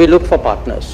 We look for partners.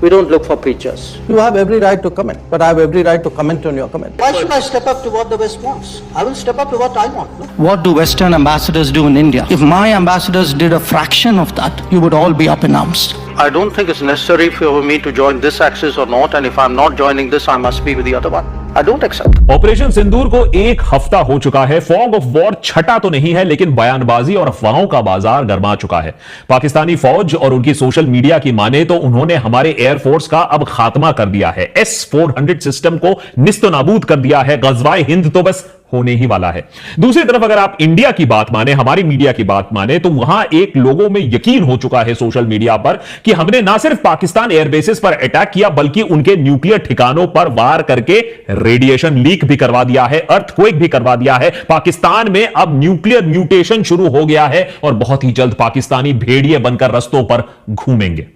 We don't look for preachers. You have every right to comment, but I have every right to comment on your comment. Why should I step up to what the West wants? I will step up to what I want. No? What do Western ambassadors do in India? If my ambassadors did a fraction of that, you would all be up in arms. I don't think it's necessary for me to join this axis or not, and if I'm not joining this, I must be with the other one. I don't accept. Operation Sindoor को एक हफ्ता हो चुका है। Fog of war छटा तो नहीं है, लेकिन बयानबाजी और अफवाहों का बाजार गर्मा चुका है। पाकिस्तानी फौज और उनकी सोशल मीडिया की माने तो उन्होंने हमारे एयरफोर्स का अब खात्मा कर दिया है। S-400 सिस्टम को निस्तो नाबूद कर दिया है। गजवाए हिंद तो बस होने ही वाला है। दूसरी तरफ अगर आप इंडिया की बात माने, हमारी मीडिया की बात माने, तो वहां एक लोगों में यकीन हो चुका है सोशल मीडिया पर कि हमने ना सिर्फ पाकिस्तान एयरबेसेस पर अटैक किया, बल्कि उनके न्यूक्लियर ठिकानों पर वार करके रेडिएशन लीक भी करवा दिया है, अर्थक्वेक भी करवा दिया है। पाकिस्तान में अब न्यूक्लियर म्यूटेशन शुरू हो गया है और बहुत ही जल्द पाकिस्तानी भेड़िए बनकर रस्तों पर घूमेंगे।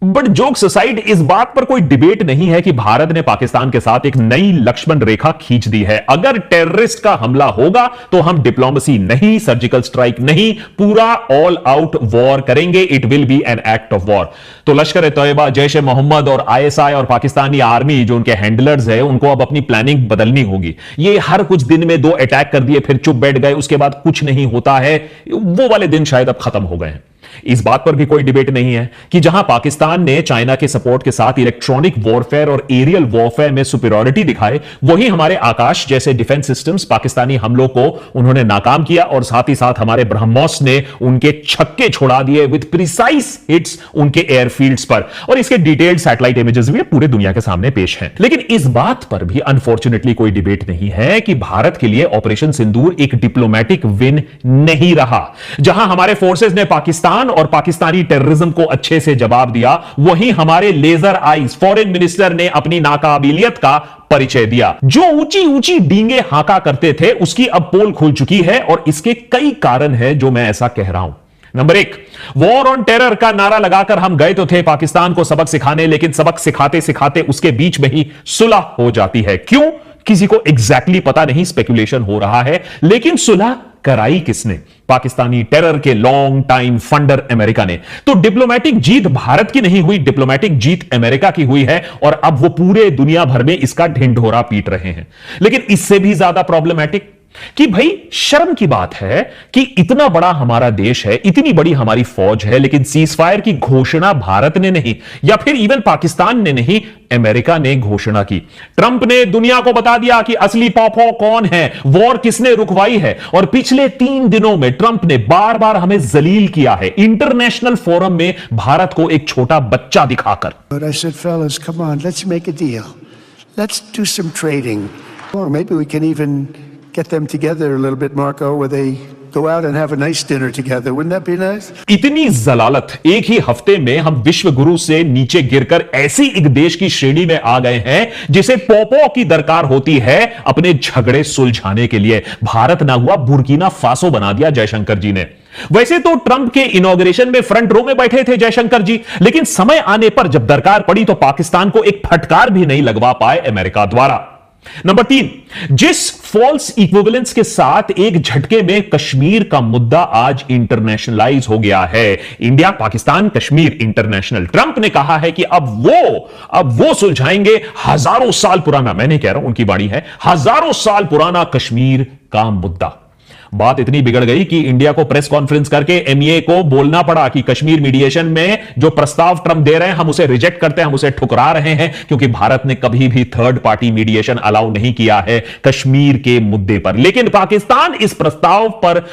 बट जोक्स असाइड, इस बात पर कोई डिबेट नहीं है कि भारत ने पाकिस्तान के साथ एक नई लक्ष्मण रेखा खींच दी है। अगर टेररिस्ट का हमला होगा तो हम डिप्लोमेसी नहीं, सर्जिकल स्ट्राइक नहीं, पूरा ऑल आउट वॉर करेंगे। It will be an act of war. तो लश्कर ए तैयबा, जैश ए मोहम्मद और ISI और पाकिस्तानी आर्मी जो उनके हैंडलर्स है, उनको अब अपनी प्लानिंग बदलनी होगी। ये हर कुछ दिन में 2 अटैक कर दिए, फिर चुप बैठ गए, उसके बाद कुछ नहीं होता है, वो वाले दिन शायद अब खत्म हो गए हैं। इस बात पर भी कोई डिबेट नहीं है कि जहां पाकिस्तान ने चाइना के सपोर्ट के साथ इलेक्ट्रॉनिक वॉरफेयर और एरियल वॉरफेयर में सुपीरियरिटी दिखाए, वहीं हमारे आकाश जैसे डिफेंस सिस्टम्स पाकिस्तानी हमलों को उन्होंने नाकाम किया और साथ ही साथ हमारे ब्रह्मोस ने उनके छक्के छोड़ा दिए विद प्रिसाइज हिट्स उनके एयरफील्ड्स पर। और इसके डिटेल्ड सैटेलाइट इमेजेस भी पूरे दुनिया के सामने पेश हैं। लेकिन इस बात पर भी अनफॉर्चुनेटली कोई डिबेट नहीं है कि भारत के लिए ऑपरेशन सिंदूर एक डिप्लोमैटिक विन नहीं रहा। जहां हमारे फोर्सेस ने पाकिस्तान और पाकिस्तानी टेररिज्म को अच्छे से जवाब दिया, वहीं हमारे लेजर आइज फॉरेन मिनिस्टर ने अपनी नाकाबिलियत का परिचय दिया। जो ऊंची ऊंची डींगे हाका करते थे, उसकी अब पोल खुल चुकी है और इसके कई कारण हैं जो मैं ऐसा कह रहा हूं। नंबर 1, वॉर ऑन टेरर का नारा लगाकर हम गए तो थे पाकिस्तान को सबक सिखाने, लेकिन सबक सिखाते सिखाते उसके बीच में ही सुलह हो जाती है। क्यों? किसी को एग्जैक्टली पता नहीं, स्पेकुलेशन हो रहा है, लेकिन सुलह कराई किसने? पाकिस्तानी टेरर के लॉन्ग टाइम फंडर अमेरिका ने। तो डिप्लोमैटिक जीत भारत की नहीं हुई, डिप्लोमैटिक जीत अमेरिका की हुई है और अब वो पूरे दुनिया भर में इसका ढिंढोरा पीट रहे हैं। लेकिन इससे भी ज्यादा प्रॉब्लमैटिक कि भाई शर्म की बात है कि इतना बड़ा हमारा देश है, इतनी बड़ी हमारी फौज है, लेकिन सीज फायर की घोषणा भारत ने नहीं, या फिर इवन पाकिस्तान ने नहीं, अमेरिका ने घोषणा की। ट्रंप ने दुनिया को बता दिया कि असली पॉपो कौन है, वॉर किसने रुकवाई है। और पिछले 3 दिनों में ट्रंप ने बार बार हमें जलील किया है इंटरनेशनल फोरम में, भारत को एक छोटा बच्चा दिखाकर। But I said, fellas, come on, let's make a deal. Let's do some trading. Or maybe we can even get them together a little bit, Marco, where they go out and have a nice dinner together. Wouldn't that be nice? इतनी जलालत, एक ही हफ्ते में हम विश्व गुरु से नीचे गिरकर ऐसी एक देश की श्रेणी में आ गए हैं जिसे पोपो की दरकार होती है अपने झगड़े सुलझाने के लिए। भारत ना हुआ, बुर्किना फासो बना दिया जयशंकर जी ने। वैसे तो ट्रंप के इनॉग्रेशन में फ्रंट रो में बैठे थे जयशंकर जी, लेकिन समय आने पर जब दरकार पड़ी तो पाकिस्तान को एक फटकार भी नहीं लगवा पाए अमेरिका द्वारा। नंबर 3, जिस फॉल्स इक्विवेलेंस के साथ एक झटके में कश्मीर का मुद्दा आज इंटरनेशनलाइज हो गया है, India Pakistan Kashmir international. Trump ने कहा है कि अब वो सुलझाएंगे हजारों साल पुराना, मैं नहीं कह रहा हूं, उनकी वाणी है, हजारों साल पुराना कश्मीर का मुद्दा। बात इतनी बिगड़ गई कि इंडिया को प्रेस कॉन्फ्रेंस करके MEA को बोलना पड़ा कि कश्मीर मीडिएशन में जो प्रस्ताव ट्रंप दे रहे हैं, हम उसे रिजेक्ट करते हैं, हम उसे ठुकरा रहे हैं, क्योंकि भारत ने कभी भी थर्ड पार्टी मीडिएशन अलाउ नहीं किया है कश्मीर के मुद्दे पर। लेकिन पाकिस्तान इस प्रस्ताव पर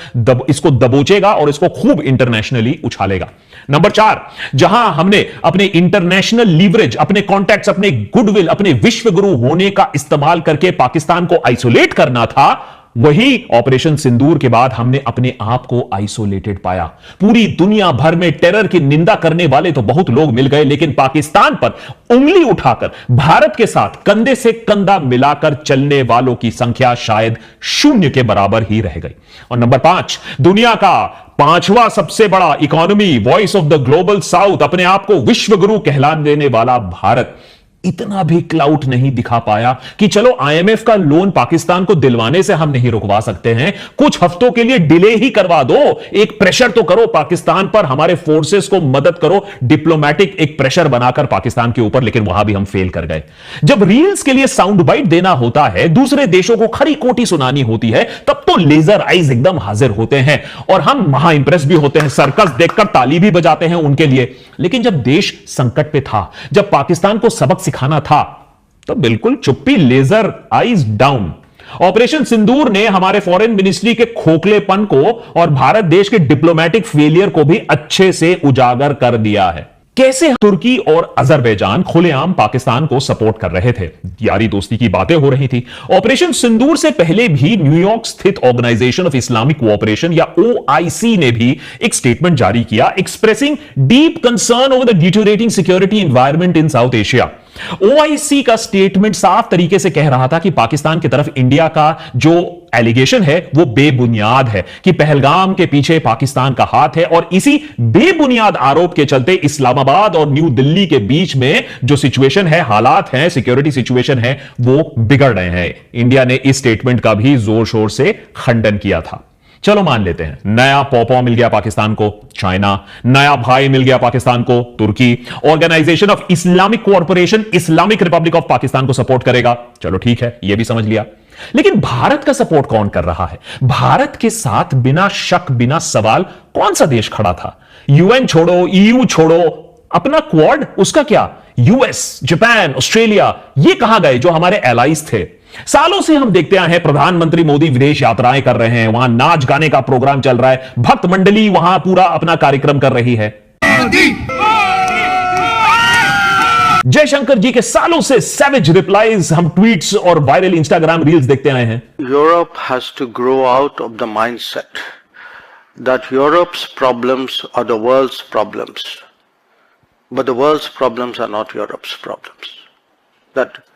इसको दबोचेगा और इसको खूब इंटरनेशनली उछालेगा। नंबर 4, जहां हमने अपने इंटरनेशनल लीवरेज, अपने कॉन्टैक्ट्स, अपने गुडविल, अपने विश्व गुरु होने का इस्तेमाल करके पाकिस्तान को आइसोलेट करना था, वही ऑपरेशन सिंदूर के बाद हमने अपने आप को आइसोलेटेड पाया। पूरी दुनिया भर में टेरर की निंदा करने वाले तो बहुत लोग मिल गए, लेकिन पाकिस्तान पर उंगली उठाकर भारत के साथ कंधे से कंधा मिलाकर चलने वालों की संख्या शायद 0 के बराबर ही रह गई। और नंबर 5, दुनिया का 5वां सबसे बड़ा economy, voice of the global south, अपने आप को विश्व गुरु कहलाने देने वाला भारत इतना भी क्लाउट नहीं दिखा पाया कि चलो आईएमएफ का लोन पाकिस्तान को दिलवाने से हम नहीं रुकवा सकते हैं, कुछ हफ्तों के लिए डिले ही करवा दो, एक प्रेशर तो करो पाकिस्तान पर, हमारे फोर्सेस को मदद करो, डिप्लोमेटिक एक प्रेशर बनाकर पाकिस्तान के ऊपर। लेकिन वहां भी हम फेल कर गए। जब रील्स के लिए साउंड बाइट देना होता है, दूसरे देशों को खरी खोटी सुनानी होती है, तब तो लेजर आइज एकदम हाजिर होते हैं और हम महा इंप्रेस भी होते हैं, सर्कस देखकर ताली भी बजाते हैं उनके लिए। लेकिन जब देश संकट पे था, जब पाकिस्तान को सबक सिखाना था, तो बिल्कुल चुप्पी, लेजर आइज डाउन। ऑपरेशन सिंदूर ने हमारे फॉरेन मिनिस्ट्री के खोखलेपन को और भारत देश के डिप्लोमेटिक फेलियर को भी अच्छे से उजागर कर दिया है। कैसे तुर्की और अजरबैजान खुलेआम पाकिस्तान को सपोर्ट कर रहे थे, यारी दोस्ती की बातें हो रही थी। ऑपरेशन सिंदूर से पहले भी न्यूयॉर्क स्थित ऑर्गेनाइजेशन ऑफ इस्लामिक कोऑपरेशन या OIC ने भी एक स्टेटमेंट जारी किया, expressing deep concern over the deteriorating security environment in south Asia. OIC का स्टेटमेंट साफ तरीके से कह रहा था कि पाकिस्तान की तरफ इंडिया का जो एलिगेशन है वो बेबुनियाद है, कि पहलगाम के पीछे पाकिस्तान का हाथ है, और इसी बेबुनियाद आरोप के चलते इस्लामाबाद और न्यू दिल्ली के बीच में जो सिचुएशन है, हालात हैं, सिक्योरिटी सिचुएशन है, वो बिगड़ रहे हैं। इंडिया ने इस स्टेटमेंट का भी जोर शोर से खंडन किया था। चलो मान लेते हैं, नया पॉपॉ मिल गया पाकिस्तान को चाइना, नया भाई मिल गया पाकिस्तान को तुर्की, organisation of Islamic cooperation Islamic republic of Pakistan को सपोर्ट करेगा, चलो ठीक है, यह भी समझ लिया। लेकिन भारत का सपोर्ट कौन कर रहा है? भारत के साथ बिना शक बिना सवाल कौन सा देश खड़ा था? UN छोड़ो, EU छोड़ो, अपना क्वाड, उसका क्या? US, जापान, ऑस्ट्रेलिया, ये कहां गए जो हमारे एलाइज थे? सालों से हम देखते आए हैं प्रधानमंत्री मोदी विदेश यात्राएं कर रहे हैं, वहां नाच गाने का प्रोग्राम चल रहा है, भक्त मंडली वहां पूरा अपना कार्यक्रम कर रही है। जयशंकर जी के सालों से सैवेज रिप्लाईज हम ट्वीट्स और वायरल इंस्टाग्राम रील्स देखते आए हैं। Europe has to grow out of the mindset that Europe's problems are the world's problems, but the world's problems are not Europe's problems. That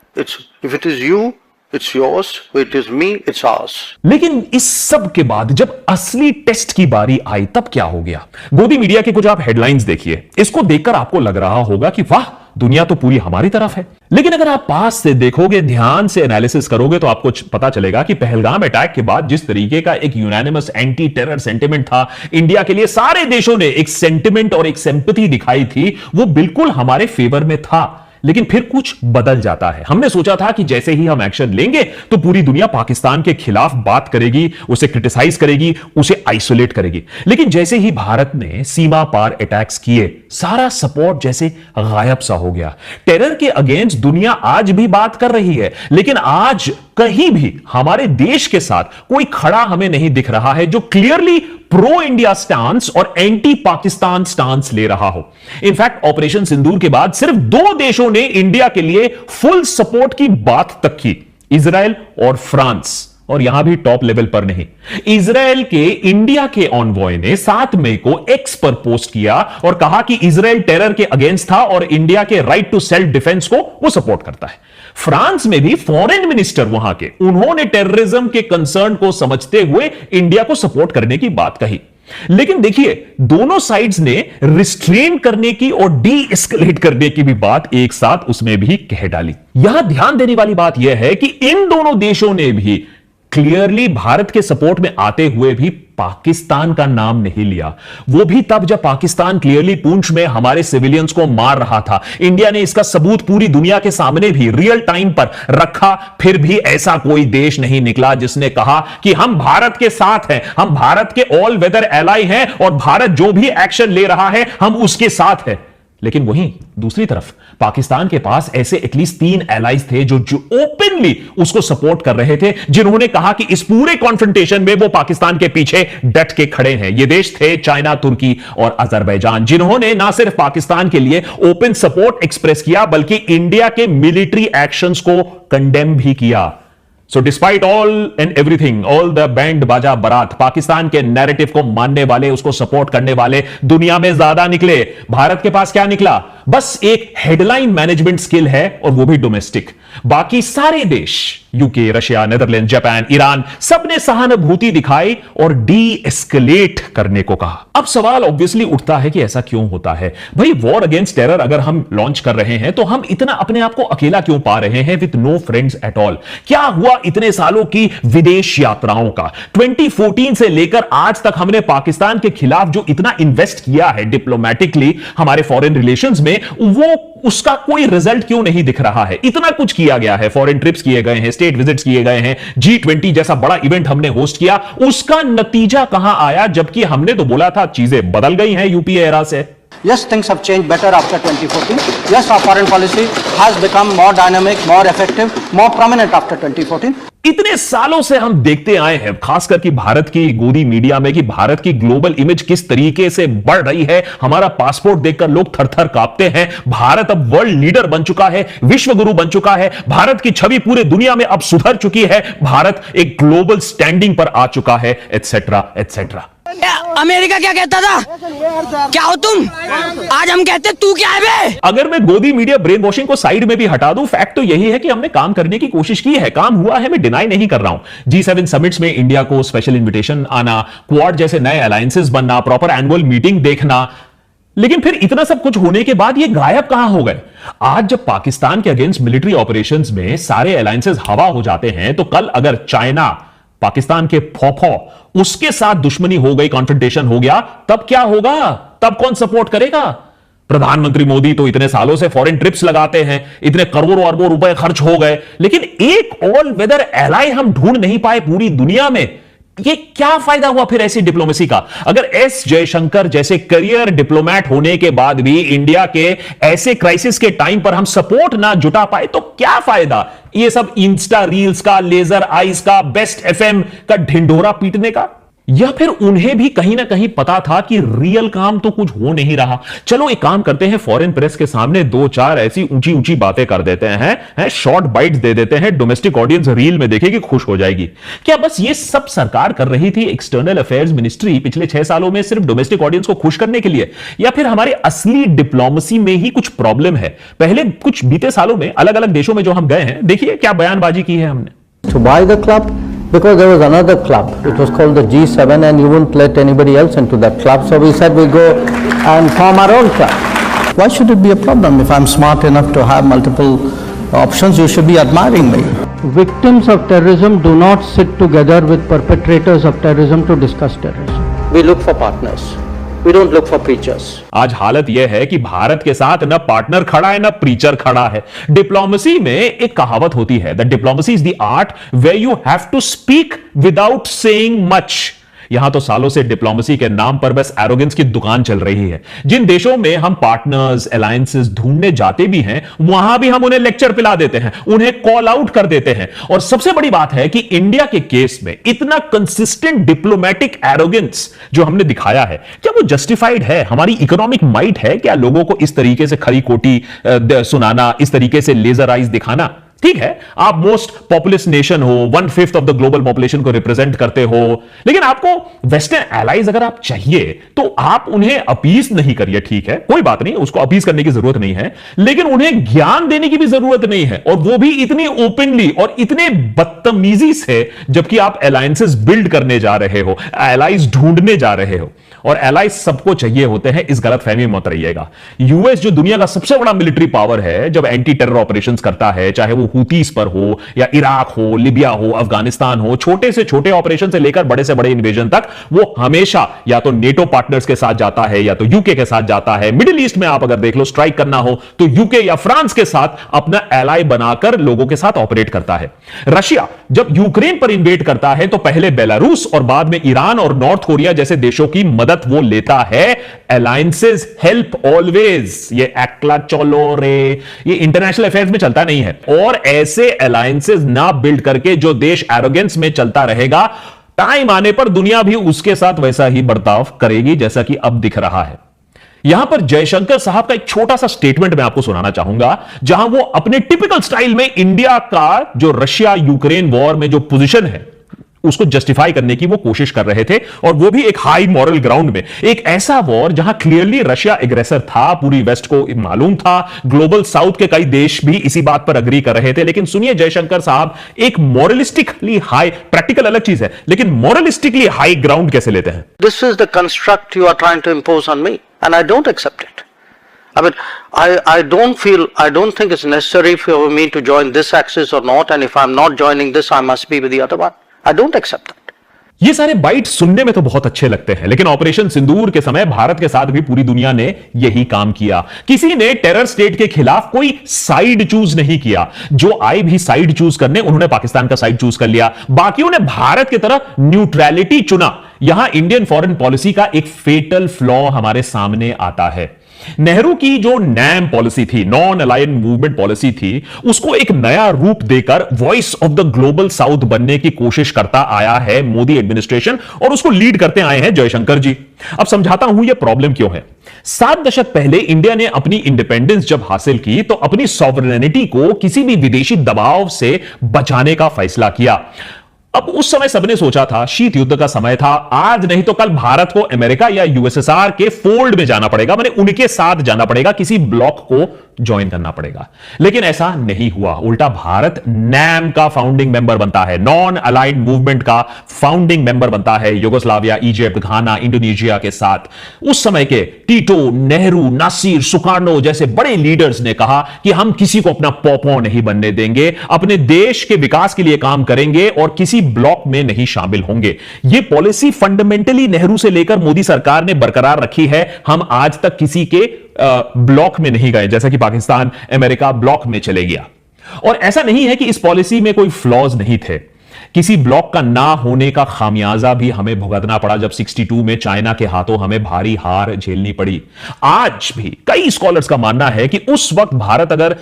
if it is you, it's yours, it is me, it's ours. लेकिन इस सब के बाद जब असली test की बारी आई, तब क्या हो गया? गोदी मीडिया के कुछ आप हेडलाइंस देखिए, इसको देखकर आपको लग रहा होगा कि वाह, दुनिया तो पूरी हमारी तरफ है। लेकिन अगर आप पास से देखोगे, ध्यान से एनालिसिस करोगे, तो आपको पता चलेगा कि पहलगाम अटैक के बाद जिस तरीके का एक यूनानिमस एंटी टेरर सेंटिमेंट था इंडिया के लिए, सारे देशों ने एक सेंटिमेंट और एक सिंपैथी दिखाई थी, वो बिल्कुल हमारे फेवर में था। लेकिन फिर कुछ बदल जाता है। हमने सोचा था कि जैसे ही हम एक्शन लेंगे तो पूरी दुनिया पाकिस्तान के खिलाफ बात करेगी, उसे क्रिटिसाइज करेगी, उसे आइसोलेट करेगी। लेकिन जैसे ही भारत ने सीमा पार अटैक्स किए, सारा सपोर्ट जैसे गायब सा हो गया। टेरर के अगेंस्ट दुनिया आज भी बात कर रही है, लेकिन आज कहीं भी हमारे देश के साथ कोई खड़ा हमें नहीं दिख रहा है जो क्लियरली प्रो इंडिया स्टांस और एंटी पाकिस्तान स्टांस ले रहा हो। इनफैक्ट ऑपरेशन सिंदूर के बाद सिर्फ 2 देशों ने इंडिया के लिए फुल सपोर्ट की बात तक की, इजराइल और फ्रांस, और यहां भी टॉप लेवल पर नहीं। इजराइल के इंडिया के ऑनवॉय ने 7 मई को एक्स पर पोस्ट किया और कहा कि इजराइल टेरर के अगेंस्ट था और इंडिया के राइट टू सेल्फ डिफेंस को वो सपोर्ट करता है। फ्रांस में भी फॉरेन मिनिस्टर वहां के, उन्होंने टेररिज्म के कंसर्न को समझते हुए इंडिया को सपोर्ट करने की बात कही। लेकिन देखिए, दोनों साइड्स ने रिस्ट्रेन करने की और डी एस्केलेट करने की भी बात एक साथ उसमें भी कह डाली। यहां ध्यान देने वाली बात यह है कि इन दोनों देशों ने भी क्लियरली भारत के सपोर्ट में आते हुए भी पाकिस्तान का नाम नहीं लिया। वो भी तब जब पाकिस्तान क्लियरली पूंछ में हमारे सिविलियंस को मार रहा था। इंडिया ने इसका सबूत पूरी दुनिया के सामने भी रियल टाइम पर रखा, फिर भी ऐसा कोई देश नहीं निकला जिसने कहा कि हम भारत के साथ हैं, हम भारत के ऑल वेदर एलाई हैं और भारत जो भी एक्शन ले रहा है हम उसके साथ हैं। लेकिन वहीं दूसरी तरफ पाकिस्तान के पास ऐसे एटलीस्ट 3 एलाइज थे जो ओपनली उसको सपोर्ट कर रहे थे, जिन्होंने कहा कि इस पूरे कॉन्फ्रंटेशन में वो पाकिस्तान के पीछे डट के खड़े हैं। ये देश थे चाइना, तुर्की और अजरबैजान, जिन्होंने ना सिर्फ पाकिस्तान के लिए ओपन सपोर्ट एक्सप्रेस किया बल्कि इंडिया के मिलिट्री एक्शंस को कंडेम भी किया। So despite all and everything, all the band बाजा बारात, पाकिस्तान के नैरेटिव को मानने वाले, उसको सपोर्ट करने वाले दुनिया में ज्यादा निकले। भारत के पास क्या निकला? बस एक हेडलाइन मैनेजमेंट स्किल है और वो भी डोमेस्टिक। बाकी सारे देश UK, Russia, Netherland, Japan, Iran सबने सहानुभूति दिखाई और डी एस्केलेट करने को कहा। अब सवाल ऑब्वियसली उठता है कि ऐसा क्यों होता है? भाई, वॉर अगेंस्ट टेरर अगर हम लॉन्च कर रहे हैं तो हम इतना अपने आप को अकेला क्यों पा रहे हैं with no friends at all? क्या हुआ इतने सालों की विदेश यात्राओं का? 2014 से लेकर आज तक हमने पाकिस्तान के खिलाफ जो इतना इन्वेस्ट किया है डिप्लोमेटिकली हमारे फॉरेन रिलेशंस में, वो उसका कोई रिजल्ट क्यों नहीं दिख रहा है? इतना कुछ किया गया है, फॉरेन ट्रिप्स किए गए हैं, स्टेट विजिट्स किए गए हैं, G20 जैसा बड़ा इवेंट हमने होस्ट किया, उसका नतीजा कहां आया? जबकि हमने तो बोला था चीजें बदल गई हैं यूपीए एरा से। Yes, things have changed better after 2014. Yes, our foreign policy has become more dynamic, more effective, more prominent after 2014. इतने सालों से हम देखते आए हैं, खासकर कि भारत की गोदी मीडिया में, कि भारत की ग्लोबल इमेज किस तरीके से बढ़ रही है। हमारा पासपोर्ट देखकर लोग थर-थर कांपते हैं। भारत अब वर्ल्ड लीडर बन चुका है, विश्व गुरु बन चुका है। भारत की छवि पूरे दुनिया में अब सुधर चुकी है। भारत एक ग्लोबल स्टैंडिंग पर आ चुका है, एटसेट्रा एटसेट्रा। अमेरिका क्या कहता था? क्या हो तुम? आज हम कहते तू क्या है बे? अगर मैं गोदी मीडिया ब्रेन वॉशिंग को साइड में भी हटा दूं, फैक्ट तो यही है कि हमने काम करने की कोशिश की है, काम हुआ है, मैं डिनाई नहीं कर रहा हूं। G7 समिट्स में इंडिया को स्पेशल इन्विटेशन आना, क्वाड जैसे नए अलायंसेस बनना, प्रॉपर एनुअल मीटिंग देखना, लेकिन फिर इतना सब कुछ होने के बाद ये गायब कहां हो गए? आज जब पाकिस्तान के अगेंस्ट मिलिट्री ऑपरेशंस में सारे अलायंसेस हवा हो जाते हैं, तो कल अगर चाइना, पाकिस्तान के फौफौ, उसके साथ दुश्मनी हो गई, कॉन्फ्रंटेशन हो गया, तब क्या होगा? तब कौन सपोर्ट करेगा? प्रधानमंत्री मोदी तो इतने सालों से फॉरेन ट्रिप्स लगाते हैं, इतने करोड़ों अरबों रुपए खर्च हो गए, लेकिन एक ऑल वेदर एलाई हम ढूंढ नहीं पाए पूरी दुनिया में। ये क्या फायदा हुआ फिर ऐसी डिप्लोमेसी का? अगर एस जयशंकर जैसे करियर डिप्लोमेट होने के बाद भी इंडिया के ऐसे क्राइसिस के टाइम पर हम सपोर्ट ना जुटा पाए, तो क्या फायदा ये सब इंस्टा रील्स का, लेजर आइज का, बेस्ट एफएम का ढिंढोरा पीटने का? या फिर उन्हें भी कहीं ना कहीं पता था कि रियल काम तो कुछ हो नहीं रहा? चलो एक काम करते हैं, फॉरेन प्रेस के सामने दो चार ऐसी ऊंची ऊंची बातें कर देते हैं, शॉर्ट बाइट्स दे देते हैं, डोमेस्टिक ऑडियंस रील में देखेगी, खुश हो जाएगी। क्या बस ये सब सरकार कर रही थी, एक्सटर्नल अफेयर्स मिनिस्ट्री पिछले 6 सालों में, सिर्फ डोमेस्टिक ऑडियंस को खुश करने के लिए? या फिर हमारे असली डिप्लोमेसी में ही कुछ प्रॉब्लम है? पहले कुछ बीते सालों में अलग अलग देशों में जो हम गए हैं, देखिए क्या बयानबाजी की है हमने। To buy the club, because there was another club, it was called the G7, and you wouldn't let anybody else into that club, so we said we go and form our own club. Why should it be a problem? If I'm smart enough to have multiple options, you should be admiring me. Victims of terrorism do not sit together with perpetrators of terrorism to discuss terrorism. We look for partners. We don't look for preachers. आज हालत यह है कि भारत के साथ न partner खड़ा है, न प्रीचर खड़ा है। डिप्लोमेसी में एक कहावत होती है, the diplomacy is the art where you have to speak without saying much. यहां तो सालों से डिप्लोमेसी के नाम पर बस एरोगेंस की दुकान चल रही है। जिन देशों में हम पार्टनर्स, अलायंसेस ढूंढने जाते भी हैं, वहां भी हम उन्हें लेक्चर पिला देते हैं, उन्हें कॉल आउट कर देते हैं। और सबसे बड़ी बात है कि इंडिया के केस में इतना कंसिस्टेंट डिप्लोमेटिक एरोगेंस जो हमने दिखाया है, क्या वो जस्टिफाइड है? हमारी इकोनॉमिक माइट है क्या लोगों को इस तरीके से खरी खोटी सुनाना, इस तरीके से लेजर आइज दिखाना? ठीक है, आप मोस्ट पॉपुलस नेशन हो, 1/5 ऑफ द ग्लोबल पॉपुलेशन को रिप्रेजेंट करते हो, लेकिन आपको वेस्टर्न एलाइज अगर आप चाहिए तो आप उन्हें अपीज नहीं करिए। ठीक है, कोई बात नहीं, उसको अपीज करने की जरूरत नहीं है, लेकिन उन्हें ज्ञान देने की भी जरूरत नहीं है, और वो भी इतनी ओपनली और इतने बदतमीजी से, जबकि आप अलायंसेस बिल्ड करने जा रहे हो, एलाइज ढूंढने जा रहे हो। और एलाइज सबको चाहिए होते हैं, इस गलतफहमी में मत रहिएगा। यूएस जो दुनिया का सबसे बड़ा मिलिट्री पावर है, जब एंटी टेरर ऑपरेशंस करता है, चाहे वो हुतीस पर हो या इराक हो, लिबिया हो, अफगानिस्तान हो, छोटे से छोटे ऑपरेशन से लेकर बड़े से बड़े इन्वेजन तक, वो हमेशा या तो नेटो पार्टनर्स के साथ जाता है या तो यूके के साथ जाता है। मिडिल ईस्ट में आप अगर देख लो, स्ट्राइक करना हो तो यूके या फ्रांस के साथ अपना एलाई बनाकर लोगों के साथ ऑपरेट करता है। रशिया जब यूक्रेन पर इन्वेड करता है तो पहले बेलारूस और बाद में ईरान और नॉर्थ कोरिया जैसे देशों की मदद वो लेता है। अलायंसेस हेल्प ऑलवेज, ये एक्ला चलो रे, ये इंटरनेशनल अफेयर्स में चलता नहीं है। और ऐसे अलायंसेस ना बिल्ड करके जो देश एरोगेंस में चलता रहेगा, टाइम आने पर दुनिया भी उसके साथ वैसा ही बर्ताव करेगी जैसा कि अब दिख रहा है। यहां पर जयशंकर साहब का एक छोटा सा स्टेटमेंट मैं आपको सुनाना चाहूंगा, जहां वो अपने टिपिकल स्टाइल में इंडिया का जो रशिया यूक्रेन वॉर में जो पोजीशन है उसको जस्टिफाई करने की वो कोशिश कर रहे थे, और वो भी एक हाई मॉरल ग्राउंड में। एक ऐसा वॉर जहां क्लियरली रशिया एग्रेसर था, पूरी वेस्ट को मालूम था, ग्लोबल साउथ के कई देश भी इसी बात पर अग्री कर रहे थे। लेकिन सुनिए जयशंकर साहब, एक मॉरलिस्टिकली हाई, प्रैक्टिकल अलग चीज है, लेकिन मॉरलिस्टिकली हाई ग्राउंड कैसे लेते हैं? This is the construct you are trying to impose on me, and I don't accept it. I mean, I don't think it's necessary for me to join this axis or not, and if I'm not joining this, I must be with the other one. I don't accept that. ये सारे bite सुनने में तो बहुत अच्छे लगते हैं, लेकिन ऑपरेशन सिंदूर के समय भारत के साथ भी पूरी दुनिया ने यही काम किया। किसी ने टेरर स्टेट के खिलाफ कोई साइड चूज नहीं किया। जो आए भी साइड चूज करने, उन्होंने पाकिस्तान का साइड चूज कर लिया। बाकियों ने भारत की तरह न्यूट्रैलिटी चुना। यहां इंडियन फॉरेन पॉलिसी का एक फेटल फ्लॉ हमारे सामने आता है। नेहरू की जो नैम पॉलिसी थी, नॉन अलायन मूवमेंट पॉलिसी थी, उसको एक नया रूप देकर voice of the global south बनने की कोशिश करता आया है मोदी एडमिनिस्ट्रेशन, और उसको लीड करते आए हैं जयशंकर जी। अब समझाता हूं यह प्रॉब्लम क्यों है। 7 दशक पहले इंडिया ने अपनी इंडिपेंडेंस जब हासिल की तो अपनी सॉवरेनिटी को किसी भी विदेशी दबाव से बचाने का फैसला किया। अब उस समय सबने सोचा था शीत युद्ध का समय था, आज नहीं तो कल भारत को अमेरिका या यूएसएसआर के फोल्ड में जाना पड़ेगा, माने उनके साथ जाना पड़ेगा, किसी ब्लॉक को ज्वाइन करना पड़ेगा। लेकिन ऐसा नहीं हुआ, उल्टा भारत नैम का फाउंडिंग मेंबर बनता है, नॉन अलाइंड मूवमेंट का फाउंडिंग मेंबर बनता है, युगोस्लाविया, इजिप्ट, घाना, इंडोनेशिया के साथ। उस समय के टीटो, नेहरू, नासिर, सुकार्नो जैसे बड़े लीडर्स ने कहा कि हम किसी को अपना पॉपो नहीं बनने देंगे, अपने देश के विकास के लिए काम करेंगे और किसी ब्लॉक में नहीं शामिल होंगे। यह पॉलिसी फंडामेंटली नेहरू से लेकर मोदी सरकार ने बरकरार रखी है। हम आज तक किसी के ब्लॉक में नहीं गए, जैसा कि पाकिस्तान अमेरिका ब्लॉक में चले गया। और ऐसा नहीं है कि इस पॉलिसी में कोई फ्लॉज नहीं थे। किसी ब्लॉक का ना होने का खामियाजा भी हमें भुगतना पड़ा जब 62 में चाइना के हाथों हमें भारी हार झेलनी पड़ी। आज भी कई स्कॉलर्स का मानना है कि उस वक्त भारत अगर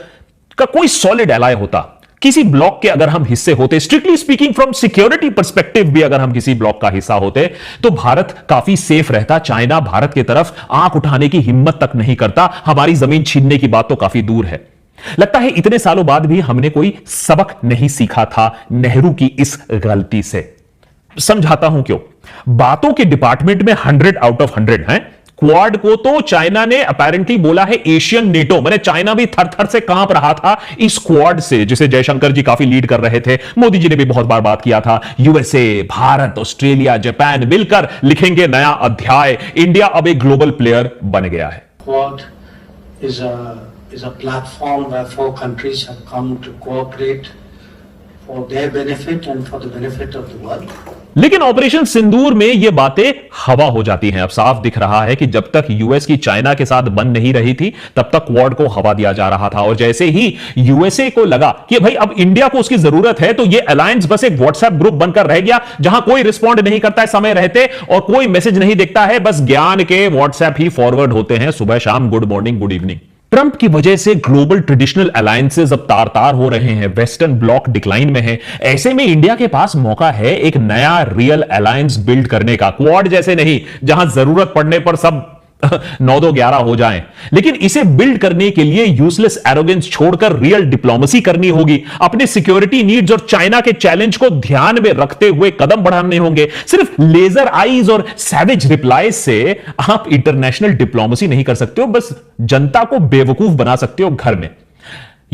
का कोई सॉलिड एलाय होता, किसी ब्लॉक के अगर हम हिस्से होते, strictly speaking from security perspective भी अगर हम किसी ब्लॉक का हिस्सा होते, तो भारत काफी सेफ रहता। चाइना भारत की तरफ आंख उठाने की हिम्मत तक नहीं करता, हमारी जमीन छीनने की बात तो काफी दूर है। लगता है इतने सालों बाद भी हमने कोई सबक नहीं सीखा था नेहरू की इस गलती से। समझाता हूं क्यों। बातों के डिपार्टमेंट में 100 आउट ऑफ 100 हैं। क्वाड को तो चाइना ने अपेरेंटली बोला है एशियन नेटो, मैंने चाइना भी थर थर से कांप रहा था इस क्वाड से, जिसे जयशंकर जी काफी लीड कर रहे थे। मोदी जी ने भी बहुत बार बात किया था। यूएसए, भारत, ऑस्ट्रेलिया, जापान मिलकर लिखेंगे नया अध्याय। इंडिया अब एक ग्लोबल प्लेयर बन गया है। Quad is a platform where 4 countries have come to cooperate for their benefit and for the benefit of the world. लेकिन ऑपरेशन सिंदूर में ये बातें हवा हो जाती हैं। अब साफ दिख रहा है कि जब तक यूएस की चाइना के साथ बन नहीं रही थी, तब तक क्वाड को हवा दिया जा रहा था। और जैसे ही यूएसए को लगा कि भाई अब इंडिया को उसकी जरूरत है, तो ये अलायंस बस एक व्हाट्सएप ग्रुप बनकर रह गया, जहां कोई रिस्पॉन्ड नहीं करता है समय रहते और कोई मैसेज नहीं दिखता है, बस ज्ञान के व्हाट्सएप ही फॉरवर्ड होते हैं सुबह शाम, good morning, good evening. Trump की वजह से ग्लोबल ट्रेडिशनल अलायंसेस अब तार तार हो रहे हैं, वेस्टर्न ब्लॉक डिक्लाइन में है। ऐसे में इंडिया के पास मौका है एक नया रियल अलायंस बिल्ड करने का। क्वाड जैसे नहीं, जहां जरूरत पड़ने पर सब 9-2-11 हो जाएं। लेकिन इसे बिल्ड करने के लिए यूजलेस एरोगेंस छोड़कर रियल डिप्लोमेसी करनी होगी। अपने सिक्योरिटी नीड्स और चाइना के चैलेंज को ध्यान में रखते हुए कदम बढ़ाने होंगे। सिर्फ लेजर आईज और सैवेज रिप्लाईज से आप इंटरनेशनल डिप्लोमेसी नहीं कर सकते हो, बस जनता को बेवकूफ बना सकते हो घर में।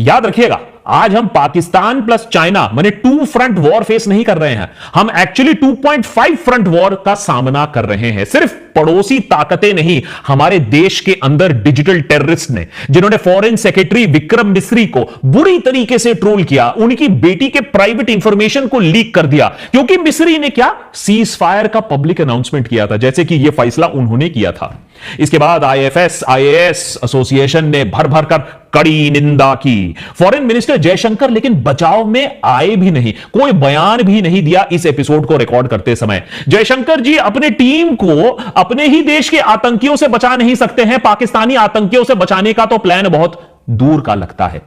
याद रखिएगा, आज हम पाकिस्तान प्लस चाइना माने 2 फ्रंट वॉर फेस नहीं कर रहे हैं, हम एक्चुअली 2.5 फ्रंट वॉर का सामना कर रहे हैं। सिर्फ पड़ोसी ताकतें नहीं, हमारे देश के अंदर डिजिटल टेररिस्ट ने, जिन्होंने फॉरेन सेक्रेटरी विक्रम मिस्री को बुरी तरीके से ट्रोल किया, उनकी बेटी के प्राइवेट इंफॉर्मेशन को लीक कर दिया, क्योंकि मिस्री ने क्या सीज फायर का पब्लिक अनाउंसमेंट किया था, जैसे कि यह फैसला उन्होंने किया था। इसके बाद आईएफएस आईएएस एसोसिएशन ने भर भर कर कड़ी निंदा की। फॉरेन मिनिस्टर जयशंकर लेकिन बचाव में आए भी नहीं, कोई बयान भी नहीं दिया इस एपिसोड को रिकॉर्ड करते समय। जयशंकर जी अपने टीम को अपने ही देश के आतंकियों से बचा नहीं सकते हैं, पाकिस्तानी आतंकियों से बचाने का तो प्लान बहुत दूर का लगता है।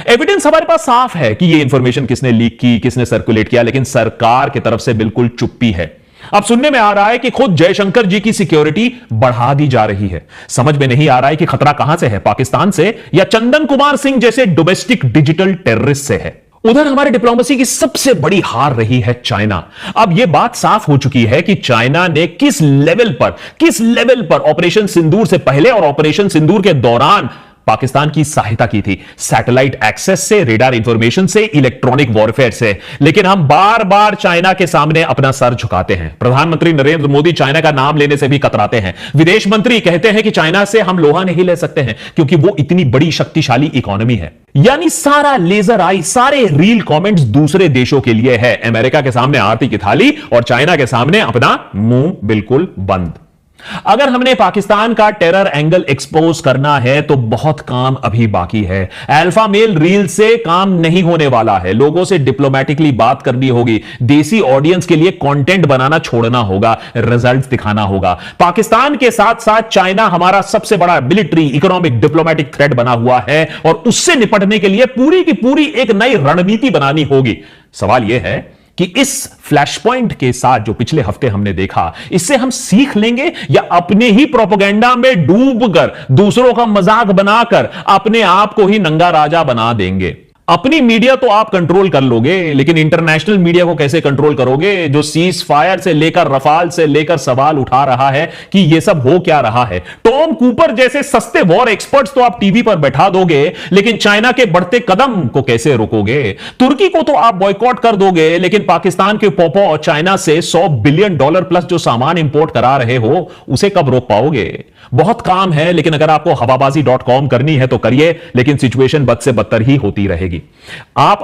एविडेंस हमारे पास साफ है कि यह इंफॉर्मेशन किसने लीक की, किसने सर्कुलेट किया, लेकिन सरकार की तरफ से बिल्कुल चुप्पी है। अब सुनने में आ रहा है कि खुद जयशंकर जी की सिक्योरिटी बढ़ा दी जा रही है। समझ में नहीं आ रहा है कि खतरा कहां से है, पाकिस्तान से या चंदन कुमार सिंह जैसे डोमेस्टिक डिजिटल टेररिस्ट से है। उधर हमारे डिप्लोमेसी की सबसे बड़ी हार रही है चाइना। अब यह बात साफ हो चुकी है कि चाइना ने किस लेवल पर ऑपरेशन सिंदूर से पहले और ऑपरेशन सिंदूर के दौरान पाकिस्तान की सहायता की थी, सैटेलाइट एक्सेस से, रेडार इंफॉर्मेशन से, इलेक्ट्रॉनिक वॉरफेयर से। लेकिन हम बार बार चाइना के सामने अपना सर झुकाते हैं। प्रधानमंत्री नरेंद्र मोदी चाइना का नाम लेने से भी कतराते हैं। विदेश मंत्री कहते हैं कि चाइना से हम लोहा नहीं ले सकते हैं क्योंकि वो इतनी बड़ी शक्तिशाली इकोनॉमी है। यानी सारा लेजर आई, सारे रील कमेंट्स दूसरे देशों के लिए है। अमेरिका के सामने आरती की थाली और चाइना के सामने अपना मुंह बिल्कुल बंद। अगर हमने पाकिस्तान का टेरर एंगल एक्सपोज करना है तो बहुत काम अभी बाकी है। अल्फा मेल रील से काम नहीं होने वाला है। लोगों से डिप्लोमेटिकली बात करनी होगी, देसी ऑडियंस के लिए कंटेंट बनाना छोड़ना होगा, रिजल्ट्स दिखाना होगा। पाकिस्तान के साथ साथ चाइना हमारा सबसे बड़ा मिलिट्री, इकोनॉमिक, डिप्लोमेटिक थ्रेट बना हुआ है और उससे निपटने के लिए पूरी की पूरी एक नई रणनीति बनानी होगी। सवाल यह है कि इस फ्लैश पॉइंट के साथ जो पिछले हफ्ते हमने देखा, इससे हम सीख लेंगे या अपने ही प्रोपेगेंडा में डूबकर, दूसरों का मजाक बनाकर अपने आप को ही नंगा राजा बना देंगे। अपनी मीडिया तो आप कंट्रोल कर लोगे, लेकिन इंटरनेशनल मीडिया को कैसे कंट्रोल करोगे, जो सीज फायर से लेकर रफाल से लेकर सवाल उठा रहा है कि यह सब हो क्या रहा है। टॉम कूपर जैसे सस्ते वॉर एक्सपर्ट्स तो आप टीवी पर बैठा दोगे, लेकिन चाइना के बढ़ते कदम को कैसे रोकोगे? तुर्की को तो आप बॉयकॉट कर दोगे, लेकिन पाकिस्तान के पोपो और चाइना से $100 बिलियन प्लस जो सामान इंपोर्ट करा रहे हो, उसे कब रोक पाओगे? बहुत काम है, लेकिन अगर आपको हवाबाजी.com करनी है तो करिए, लेकिन सिचुएशन बद से बदतर ही होती रहेगी। आप